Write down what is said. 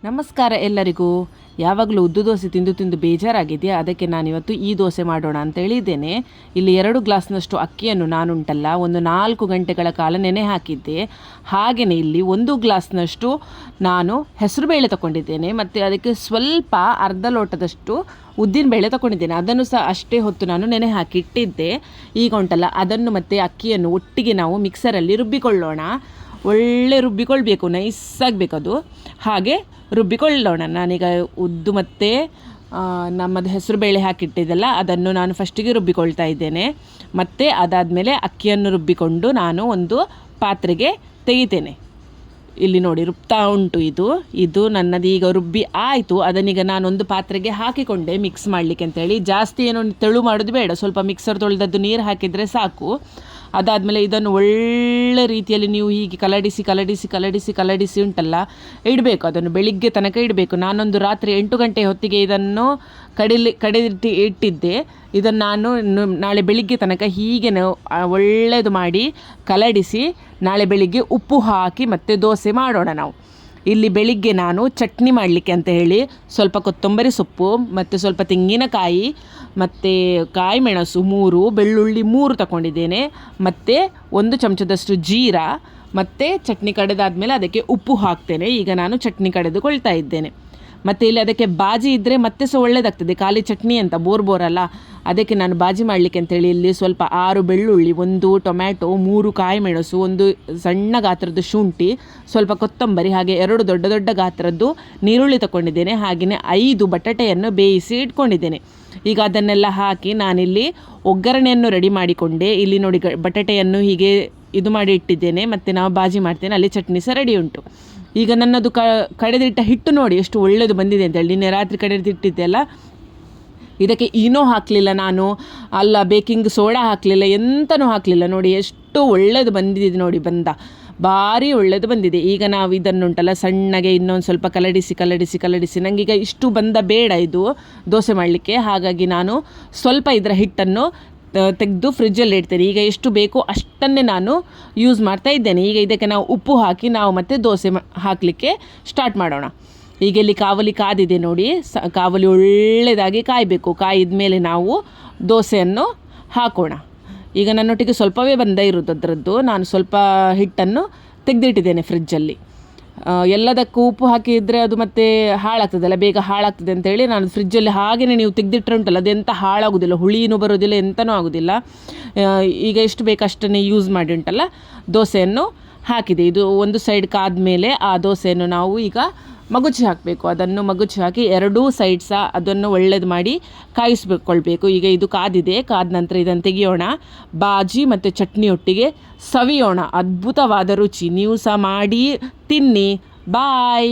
ನಮಸ್ಕಾರ ಎಲ್ಲರಿಗೂ. ಯಾವಾಗಲೂ ಉದ್ದು ದೋಸೆ ತಿಂದು ತಿಂದು ಬೇಜಾರಾಗಿದೆ. ಅದಕ್ಕೆ ನಾನಿವತ್ತು ಈ ದೋಸೆ ಮಾಡೋಣ ಅಂತ ಹೇಳಿದ್ದೇನೆ. ಇಲ್ಲಿ 2 ಗ್ಲಾಸ್ನಷ್ಟು ಅಕ್ಕಿಯನ್ನು ನಾನುಂಟಲ್ಲ ಒಂದು 4 ಗಂಟೆಗಳ ಕಾಲ ನೆನೆ ಹಾಕಿದ್ದೆ. ಹಾಗೆಯೇ ಇಲ್ಲಿ 1 ಗ್ಲಾಸ್ನಷ್ಟು ನಾನು ಹೆಸರುಬೇಳೆ ತಗೊಂಡಿದ್ದೇನೆ ಮತ್ತು ಅದಕ್ಕೆ ಸ್ವಲ್ಪ ಅರ್ಧ ಲೋಟದಷ್ಟು ಉದ್ದಿನಬೇಳೆ ತಗೊಂಡಿದ್ದೇನೆ. ಅದನ್ನು ಸಹ ಅಷ್ಟೇ ಹೊತ್ತು ನಾನು ನೆನೆ ಹಾಕಿ ಇಟ್ಟಿದ್ದೆ. ಈಗ ಉಂಟಲ್ಲ ಅದನ್ನು ಮತ್ತು ಅಕ್ಕಿಯನ್ನು ಒಟ್ಟಿಗೆ ನಾವು ಮಿಕ್ಸರಲ್ಲಿ ರುಬ್ಬಿಕೊಳ್ಳೋಣ. ಒಳ್ಳೆ ರುಬ್ಬಿಕೊಳ್ಬೇಕು, ನೈಸಾಗಬೇಕದು. ಹಾಗೆ ರುಬ್ಬಿಕೊಳ್ಳೋಣ. ನಾನೀಗ ಉದ್ದು ಮತ್ತು ನಮ್ಮದು ಹೆಸರು ಬೇಳೆ ಹಾಕಿಟ್ಟಿದ್ದೆಲ್ಲ ಅದನ್ನು ನಾನು ಫಸ್ಟಿಗೆ ರುಬ್ಬಿಕೊಳ್ತಾ ಇದ್ದೇನೆ. ಮತ್ತು ಅದಾದಮೇಲೆ ಅಕ್ಕಿಯನ್ನು ರುಬ್ಬಿಕೊಂಡು ನಾನು ಒಂದು ಪಾತ್ರೆಗೆ ತೆಗಿತೇನೆ. ಇಲ್ಲಿ ನೋಡಿ ರುಬ್ತಾ ಉಂಟು. ಇದು ನನ್ನದು ಈಗ ರುಬ್ಬಿ ಆಯಿತು. ಅದನ್ನೀಗ ನಾನೊಂದು ಪಾತ್ರೆಗೆ ಹಾಕಿಕೊಂಡೆ ಮಿಕ್ಸ್ ಮಾಡಲಿಕ್ಕೆ ಅಂತೇಳಿ. ಜಾಸ್ತಿ ಏನೋ ತೆಳು ಮಾಡೋದು ಬೇಡ, ಸ್ವಲ್ಪ ಮಿಕ್ಸರ್ ತೊಳೆದದ್ದು ನೀರು ಹಾಕಿದರೆ ಸಾಕು. ಅದಾದಮೇಲೆ ಇದನ್ನು ಒಳ್ಳೆ ರೀತಿಯಲ್ಲಿ ನೀವು ಹೀಗೆ ಕಲಡಿಸಿ ಉಂಟಲ್ಲ ಇಡಬೇಕು. ಅದನ್ನು ಬೆಳಿಗ್ಗೆ ತನಕ ಇಡಬೇಕು. ನಾನೊಂದು ರಾತ್ರಿ 8 ಗಂಟೆ ಹೊತ್ತಿಗೆ ಇದನ್ನು ಇಟ್ಟಿದ್ದೆ. ಇದನ್ನು ನಾನು ನಾಳೆ ಬೆಳಿಗ್ಗೆ ತನಕ ಹೀಗೆ ಒಳ್ಳೆಯದು ಮಾಡಿ ಕಲಡಿಸಿ ನಾಳೆ ಬೆಳಿಗ್ಗೆ ಉಪ್ಪು ಹಾಕಿ ಮತ್ತೆ ದೋಸೆ ಮಾಡೋಣ ನಾವು. ಇಲ್ಲಿ ಬೆಳಿಗ್ಗೆ ನಾನು ಚಟ್ನಿ ಮಾಡಲಿಕ್ಕೆ ಅಂತ ಹೇಳಿ ಸ್ವಲ್ಪ ಕೊತ್ತಂಬರಿ ಸೊಪ್ಪು ಮತ್ತು ಸ್ವಲ್ಪ ತೆಂಗಿನಕಾಯಿ ಮತ್ತು ಕಾಯಿ ಮೆಣಸು 3, ಬೆಳ್ಳುಳ್ಳಿ 3 ತಗೊಂಡಿದ್ದೇನೆ. ಮತ್ತು 1 ಚಮಚದಷ್ಟು ಜೀರಾ ಮತ್ತು ಚಟ್ನಿ ಕಡೆದಾದಮೇಲೆ ಅದಕ್ಕೆ ಉಪ್ಪು ಹಾಕ್ತೇನೆ. ಈಗ ನಾನು ಚಟ್ನಿ ಕಡೆದುಕೊಳ್ತಾ ಇದ್ದೇನೆ. ಮತ್ತು ಇಲ್ಲಿ ಅದಕ್ಕೆ ಬಾಜಿ ಇದ್ದರೆ ಮತ್ತೆ ಸಹ ಒಳ್ಳೆಯದಾಗ್ತದೆ. ಖಾಲಿ ಚಟ್ನಿ ಅಂತ ಬೋರಲ್ಲ. ಅದಕ್ಕೆ ನಾನು ಬಾಜಿ ಮಾಡಲಿಕ್ಕೆ ಅಂತೇಳಿ ಇಲ್ಲಿ ಸ್ವಲ್ಪ 6 ಬೆಳ್ಳುಳ್ಳಿ, 1 ಟೊಮ್ಯಾಟೊ, 3 ಕಾಯಿ ಮೆಣಸು, 1 ಸಣ್ಣ ಗಾತ್ರದ ಶುಂಠಿ, ಸ್ವಲ್ಪ ಕೊತ್ತಂಬರಿ, ಹಾಗೆ 2 ದೊಡ್ಡ ದೊಡ್ಡ ಗಾತ್ರದ್ದು ನೀರುಳ್ಳಿ ತಗೊಂಡಿದ್ದೇನೆ. ಹಾಗೆಯೇ 5 ಬಟಾಟೆಯನ್ನು ಬೇಯಿಸಿ ಇಟ್ಕೊಂಡಿದ್ದೇನೆ. ಈಗ ಅದನ್ನೆಲ್ಲ ಹಾಕಿ ನಾನಿಲ್ಲಿ ಒಗ್ಗರಣೆಯನ್ನು ರೆಡಿ ಮಾಡಿಕೊಂಡೆ. ಇಲ್ಲಿ ನೋಡಿ ಬಟಾಟೆಯನ್ನು ಹೀಗೆ ಇದು ಮಾಡಿ ಇಟ್ಟಿದ್ದೇನೆ ಮತ್ತು ನಾವು ಬಾಜಿ ಮಾಡ್ತೇನೆ. ಅಲ್ಲಿ ಚಟ್ನಿ ಸಹ ರೆಡಿ ಉಂಟು. ಈಗ ನನ್ನದು ಕಡೆದಿಟ್ಟ ಹಿಟ್ಟು ನೋಡಿ ಎಷ್ಟು ಒಳ್ಳೆಯದು ಬಂದಿದೆ ಅಂತೇಳಿ. ನಿನ್ನೆ ರಾತ್ರಿ ಕಡೆದಿಟ್ಟಿದ್ದೆ ಅಲ್ಲ, ಇದಕ್ಕೆ ಈನೋ ಹಾಕಲಿಲ್ಲ ನಾನು, ಅಲ್ಲ ಬೇಕಿಂಗ್ ಸೋಡಾ ಹಾಕಲಿಲ್ಲ, ಎಂತನೂ ಹಾಕಲಿಲ್ಲ. ನೋಡಿ ಎಷ್ಟು ಒಳ್ಳೆಯದು ಬಂದಿದೆ ನೋಡಿ, ಭಾರಿ ಒಳ್ಳೆಯದು ಬಂದಿದೆ. ಈಗ ನಾವು ಇದನ್ನುಂಟಲ್ಲ ಸಣ್ಣಗೆ ಇನ್ನೊಂದು ಸ್ವಲ್ಪ ಕಲಡಿಸಿ ನನಗೀಗ ಇಷ್ಟು ಬೇಡ ಇದು ದೋಸೆ ಮಾಡಲಿಕ್ಕೆ. ಹಾಗಾಗಿ ನಾನು ಸ್ವಲ್ಪ ಇದರ ಹಿಟ್ಟನ್ನು ತೆಗೆದು ಫ್ರಿಜ್ಜಲ್ಲಿ ಇಡ್ತೇನೆ. ಈಗ ಎಷ್ಟು ಬೇಕೋ ಅಷ್ಟನ್ನೇ ನಾನು ಯೂಸ್ ಮಾಡ್ತಾ ಇದ್ದೇನೆ. ಈಗ ಇದಕ್ಕೆ ನಾವು ಉಪ್ಪು ಹಾಕಿ ನಾವು ಮತ್ತೆ ದೋಸೆ ಹಾಕಲಿಕ್ಕೆ ಸ್ಟಾರ್ಟ್ ಮಾಡೋಣ. ಈಗ ಇಲ್ಲಿ ಕಾವಲಿ ಕಾದಿದೆ ನೋಡಿ. ಕಾವಲಿ ಒಳ್ಳೆಯದಾಗಿ ಕಾಯಬೇಕು. ಕಾಯಿದ ಮೇಲೆ ನಾವು ದೋಸೆಯನ್ನು ಹಾಕೋಣ. ಈಗ ನನ್ನೊಟ್ಟಿಗೆ ಸ್ವಲ್ಪವೇ ಇರೋದು ಅದರದ್ದು. ನಾನು ಸ್ವಲ್ಪ ಹಿಟ್ಟನ್ನು ತೆಗೆದಿಟ್ಟಿದ್ದೇನೆ ಫ್ರಿಜ್ಜಲ್ಲಿ. ಎಲ್ಲದಕ್ಕೂ ಉಪ್ಪು ಹಾಕಿದರೆ ಅದು ಮತ್ತೆ ಹಾಳಾಗ್ತದಲ್ಲ, ಬೇಗ ಹಾಳಾಗ್ತದೆ ಅಂತೇಳಿ ನಾನು ಫ್ರಿಜ್ಜಲ್ಲಿ ಹಾಗೆಯೇ ನೀವು ತೆಗೆದಿಟ್ಟರೆ ಉಂಟಲ್ಲ ಅದೆಂತ ಹಾಳಾಗೋದಿಲ್ಲ, ಹುಳಿನೂ ಬರೋದಿಲ್ಲ, ಎಂತನೂ ಆಗೋದಿಲ್ಲ. ಈಗ ಎಷ್ಟು ಬೇಕು ಅಷ್ಟನ್ನೇ ಯೂಸ್ ಮಾಡಿ ಉಂಟಲ್ಲ ದೋಸೆಯನ್ನು ಹಾಕಿದೆ. ಇದು ಒಂದು ಸೈಡ್ ಕಾದ ಮೇಲೆ ಆ ದೋಸೆಯನ್ನು ನಾವು ಈಗ ಮಗುಚಿ ಹಾಕಬೇಕು. ಅದನ್ನು ಮಗುಚಿ ಹಾಕಿ 2 ಸೈಡ್ ಸಹ ಅದನ್ನು ಒಳ್ಳೇದು ಮಾಡಿ ಕಾಯಿಸ್ಕೊಳ್ಬೇಕು. ಈಗ ಇದು ಕಾದಿದೆ. ಕಾದ ನಂತರ ಇದನ್ನು ತೆಗಿಯೋಣ. ಬಾಜಿ ಮತ್ತು ಚಟ್ನಿ ಒಟ್ಟಿಗೆ ಸವಿಯೋಣ. ಅದ್ಭುತವಾದ ರುಚಿ. ನೀವು ಸಹ ಮಾಡಿ ತಿನ್ನಿ. ಬಾಯ್.